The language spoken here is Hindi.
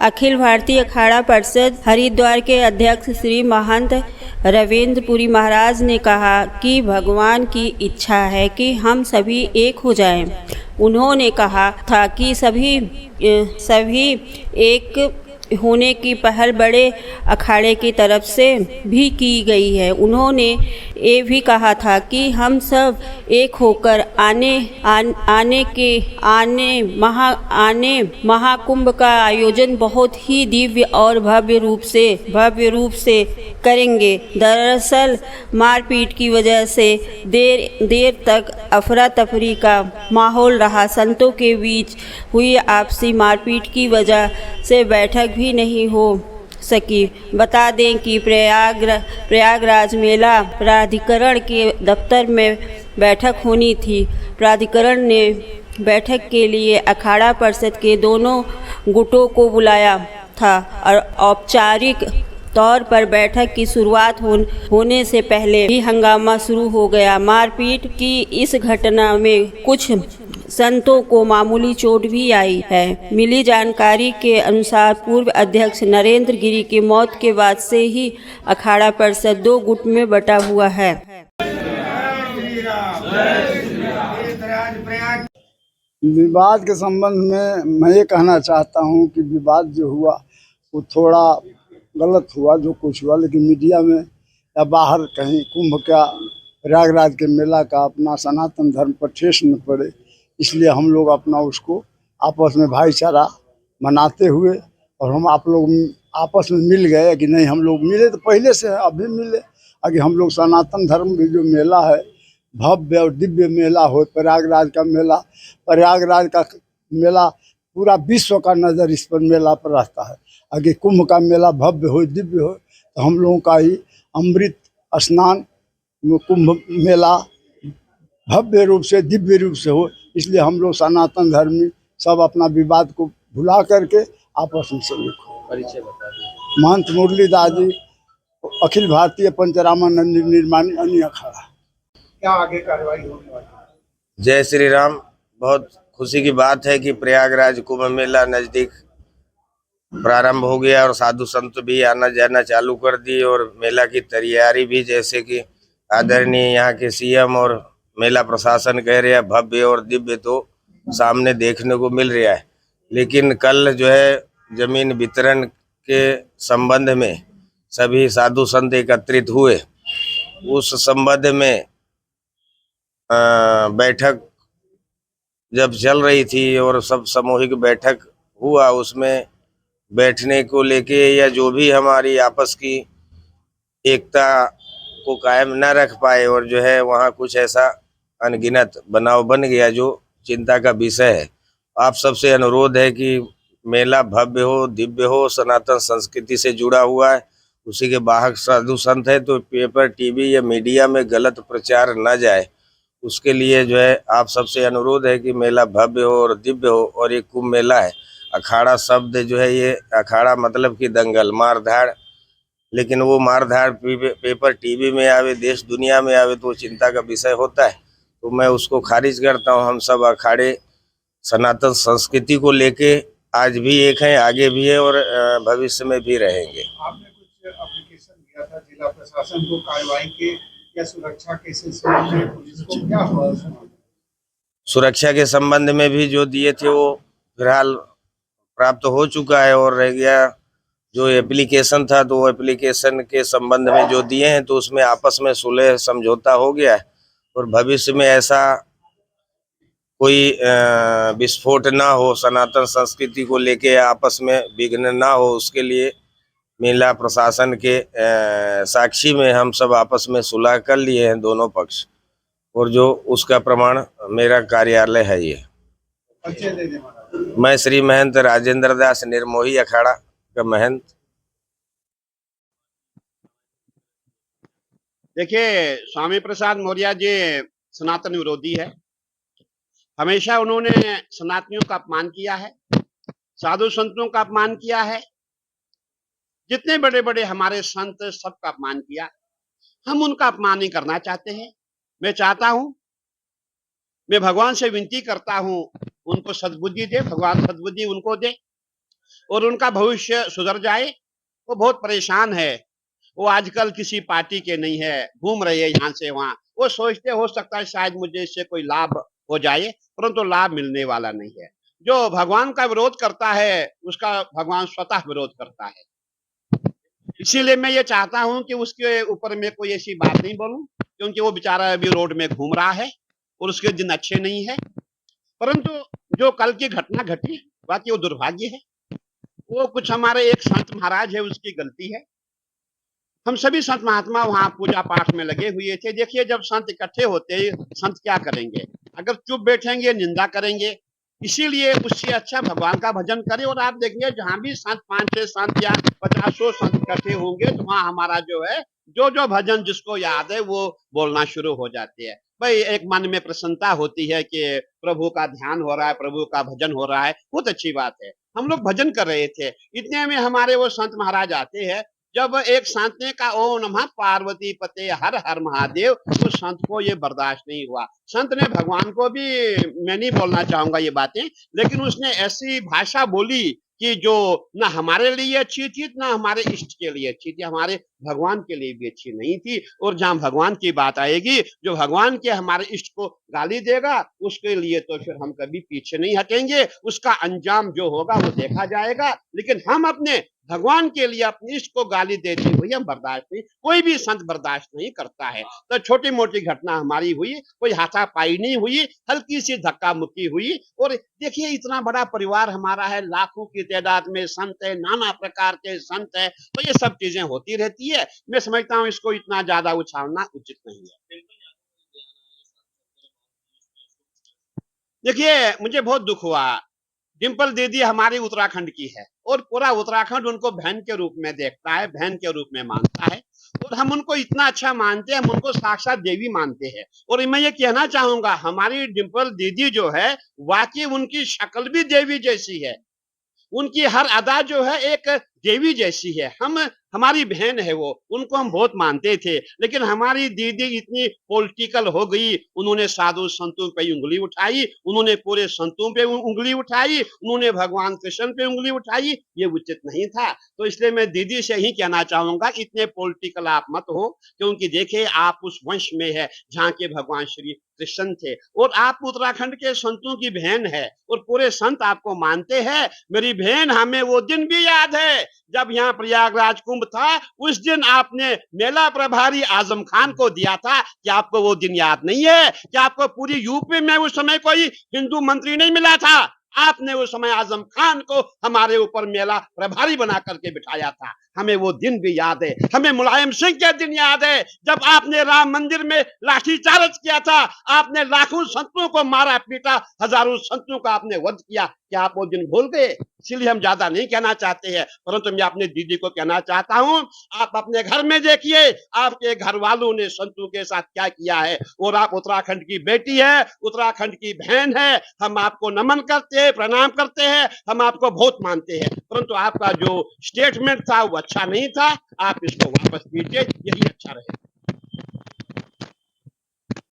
अखिल भारतीय अखाड़ा परिषद हरिद्वार के अध्यक्ष श्री महंत रविंद्र पुरी महाराज ने कहा कि भगवान की इच्छा है कि हम सभी एक हो जाएं। उन्होंने कहा था कि सभी एक होने की पहल बड़े अखाड़े की तरफ से भी की गई है। उन्होंने ये भी कहा था कि हम सब एक होकर आने महाकुंभ का आयोजन बहुत ही दिव्य और भव्य रूप से करेंगे। दरअसल मारपीट की वजह से देर तक अफरा तफरी का माहौल रहा। संतों के बीच हुई आपसी मारपीट की वजह से बैठक भी नहीं हो सकी। बता दें कि प्रयागराज मेला प्राधिकरण के दफ्तर में बैठक होनी थी। प्राधिकरण ने बैठक के लिए अखाड़ा परिषद के दोनों गुटों को बुलाया था और औपचारिक तौर पर बैठक की शुरुआत होने से पहले ही हंगामा शुरू हो गया। मारपीट की इस घटना में कुछ संतों को मामूली चोट भी आई है। मिली जानकारी के अनुसार पूर्व अध्यक्ष नरेंद्र गिरी की मौत के बाद से ही अखाड़ा परिषद दो गुट में बटा हुआ है। विवाद के संबंध में मैं ये कहना चाहता हूँ कि विवाद जो हुआ वो थोड़ा गलत हुआ जो कुछ हुआ, लेकिन मीडिया में या बाहर कहीं कुंभ का प्रयागराज के मेला का अपना सनातन धर्म पर ठेस न पड़े, इसलिए हम लोग अपना उसको आपस में भाईचारा मनाते हुए और हम आप लोग आपस में मिल गए कि नहीं, हम लोग मिले तो पहले से अभी मिले आगे हम लोग सनातन धर्म की जो मेला है भव्य और दिव्य मेला हो, प्रयागराज का मेला पूरा विश्व का नज़र इस पर मेला पर रहता है। आगे कुंभ का मेला भव्य हो दिव्य हो तो हम लोगों का ही अमृत स्नान कुंभ मेला भव्य रूप से दिव्य रूप से हो, इसलिए हम लोग सनातन धर्मी सब अपना विवाद को भुला करके आपस में सब एक हो। परिचय बता दें। महंत मुरलीदास जी, अखिल भारतीय पंचरामानंद निर्माणी अन्य अखाड़ा। क्या आगे कार्रवाई होने वाली है? जय श्री राम। बहुत खुशी की बात है कि प्रयागराज कुंभ मेला नजदीक प्रारंभ हो गया और साधु संत भी आना जाना चालू कर दी और मेला की तैयारी भी, जैसे कि आदरणीय यहाँ के सीएम और मेला प्रशासन कह रहे हैं भव्य और दिव्य तो सामने देखने को मिल रहा है। लेकिन कल जो है जमीन वितरण के संबंध में सभी साधु संत एकत्रित हुए। उस संबंध में बैठक जब चल रही थी और सब सामूहिक बैठक हुआ, उसमें बैठने को लेके या जो भी हमारी आपस की एकता को कायम न रख पाए और जो है वहाँ कुछ ऐसा अनगिनत बनाव बन गया जो चिंता का विषय है। आप सबसे अनुरोध है कि मेला भव्य हो दिव्य हो, सनातन संस्कृति से जुड़ा हुआ है, उसी के वाहक साधु संत है, तो पेपर टीवी या मीडिया में गलत प्रचार न जाए, उसके लिए जो है आप सबसे अनुरोध है कि मेला भव्य हो और दिव्य हो। और ये कुंभ मेला है, अखाड़ा शब्द जो है ये अखाड़ा मतलब कि दंगल मारधाड़, लेकिन वो मारधाड़ पेपर टीवी में आवे, देश दुनिया में आवे तो चिंता का विषय होता है, तो मैं उसको खारिज करता हूँ। हम सब अखाड़े सनातन संस्कृति को लेके आज भी एक हैं, आगे भी है और भविष्य में भी रहेंगे। आपने कुछ एप्लीकेशन दिया था जिला प्रशासन को कार्रवाई के या सुरक्षा के सिलसिले में, पुलिस को क्या हुआ? सुरक्षा के संबंध में भी जो दिए थे वो फिलहाल प्राप्त हो चुका है और रह गया जो एप्लीकेशन था, तो वो एप्लीकेशन के संबंध में जो दिए हैं तो उसमें आपस में सुलह समझौता हो गया है और भविष्य में ऐसा कोई विस्फोट ना हो, सनातन संस्कृति को लेके आपस में विघ्न ना हो, उसके लिए मेला प्रशासन के साक्षी में हम सब आपस में सुलह कर लिए हैं दोनों पक्ष, और जो उसका प्रमाण मेरा कार्यालय है। ये मैं श्री महंत राजेंद्र दास निर्मोही अखाड़ा का महंत। देखिए, स्वामी प्रसाद मौर्य जी सनातन विरोधी है। हमेशा उन्होंने सनातनियों का अपमान किया है, साधु संतों का अपमान किया है, जितने बड़े बड़े हमारे संत सबका अपमान किया। हम उनका अपमान नहीं करना चाहते हैं। मैं चाहता हूं, मैं भगवान से विनती करता हूं उनको सद्बुद्धि दे, भगवान सद्बुद्धि उनको दे और उनका भविष्य सुधर जाए। वो बहुत परेशान है, वो आजकल किसी पार्टी के नहीं है, घूम रहे हैं यहाँ से वहाँ। वो सोचते हो सकता है शायद मुझे इससे कोई लाभ हो जाए, परंतु लाभ मिलने वाला नहीं है। जो भगवान का विरोध करता है, उसका भगवान स्वतः विरोध करता है। इसीलिए मैं ये चाहता हूँ कि उसके ऊपर मैं कोई ऐसी बात नहीं बोलूँ, क्योंकि वो बेचारा अभी रोड में घूम रहा है और उसके दिन अच्छे नहीं है। परंतु जो कल की घटना घटी, बाकी वो दुर्भाग्य है। वो कुछ हमारे एक संत महाराज है, उसकी गलती है। हम सभी संत महात्मा वहां पूजा पाठ में लगे हुए थे। देखिए, जब संत इकट्ठे होते हैं, संत क्या करेंगे? अगर चुप बैठेंगे, निंदा करेंगे। इसीलिए उससे अच्छा भगवान का भजन करें। और आप देखिए, जहां भी संत 5-6 संत या 50 संत इकट्ठे होंगे, तो वहां हमारा जो है, जो जो भजन जिसको याद है वो बोलना शुरू हो जाते हैं। भाई, एक मन में प्रसन्नता होती है कि प्रभु का ध्यान हो रहा है, प्रभु का भजन हो रहा है, बहुत अच्छी बात है। हम लोग भजन कर रहे थे, इतने में हमारे वो संत महाराज आते हैं। जब एक संत ने कहा, ओम नमः पार्वती पते हर हर महादेव, तो संत को ये बर्दाश्त नहीं हुआ। संत ने भगवान को भी, मैं नहीं बोलना चाहूंगा ये बातें, लेकिन उसने ऐसी भाषा बोली कि जो ना हमारे लिए अच्छी थी, ना हमारे इष्ट के लिए अच्छी थी, हमारे भगवान के लिए भी अच्छी नहीं थी। और जहां भगवान की बात आएगी, जो भगवान के हमारे इष्ट को गाली देगा, उसके लिए तो फिर हम कभी पीछे नहीं हटेंगे। उसका अंजाम जो होगा वो देखा जाएगा। लेकिन हम अपने भगवान के लिए अपने इष्ट को गाली देते हुए हम बर्दाश्त नहीं, कोई भी संत बर्दाश्त नहीं करता है। तो छोटी मोटी घटना हमारी हुई, कोई हाथापाई नहीं हुई, हल्की सी धक्का मुक्की हुई। और देखिए, इतना बड़ा परिवार हमारा है, लाखों की तादाद में संत है, नाना प्रकार के संत है, तो ये सब चीजें होती रहती है। मैं समझता हूँ इसको इतना ज्यादा उछालना उचित नहीं है। देखिए, मुझे बहुत दुख हुआ। डिम्पल दीदी हमारी उत्तराखंड की है और पूरा उत्तराखंड उनको बहन के रूप में देखता है, बहन के रूप में मानता है। और हम उनको इतना अच्छा मानते हैं, हम उनको साक्षात देवी मानते हैं। और मैं ये कहना चाहूंगा, हमारी डिम्पल दीदी जो है, वाकई उनकी शक्ल भी देवी जैसी है। उनकी हर अदा जो है एक देवी जैसी है। हमारी बहन है वो, उनको हम बहुत मानते थे। लेकिन हमारी दीदी इतनी पॉलिटिकल हो गई, उन्होंने साधु संतों पे उंगली उठाई, उन्होंने पूरे संतों पे उंगली उठाई, उन्होंने भगवान कृष्ण पे उंगली उठाई। ये उचित नहीं था। तो इसलिए मैं दीदी से ही कहना चाहूंगा, इतने पॉलिटिकल आप मत हो, क्योंकि देखे आप उस वंश में है जहाँ के भगवान श्री कृष्ण थे, और आप उत्तराखंड के संतों की बहन है और पूरे संत आपको मानते हैं। मेरी बहन, हमें वो दिन भी याद है जब यहाँ प्रयागराज कुंभ था। उस दिन आपने मेला प्रभारी आजम खान को दिया था। क्या आपको वो दिन याद नहीं है? क्या आपको पूरी यूपी में उस समय कोई हिंदू मंत्री नहीं मिला था? आपने उस समय आजम खान को हमारे ऊपर मेला प्रभारी बना करके बिठाया था। हमें वो दिन भी याद है। हमें मुलायम सिंह के दिन याद है, जब आपने राम मंदिर में लाठीचार्ज किया था। आपने लाखों संतों को मारा पीटा, हजारों संतों का आपने वध किया। क्या आप वो दिन भूल गए? इसलिए हम ज्यादा नहीं कहना चाहते हैं, परंतु मैं अपनी दीदी को कहना चाहता हूं, आप अपने घर में देखिए आपके घर वालों ने संतों के साथ क्या किया है। और आप उत्तराखंड की बेटी है, उत्तराखंड की बहन है। हम आपको नमन करते हैं, प्रणाम करते हैं, हम आपको बहुत मानते हैं। परंतु आपका जो स्टेटमेंट था वो अच्छा नहीं था। आप इसको वापस कीजिए, यही अच्छा रहेगा।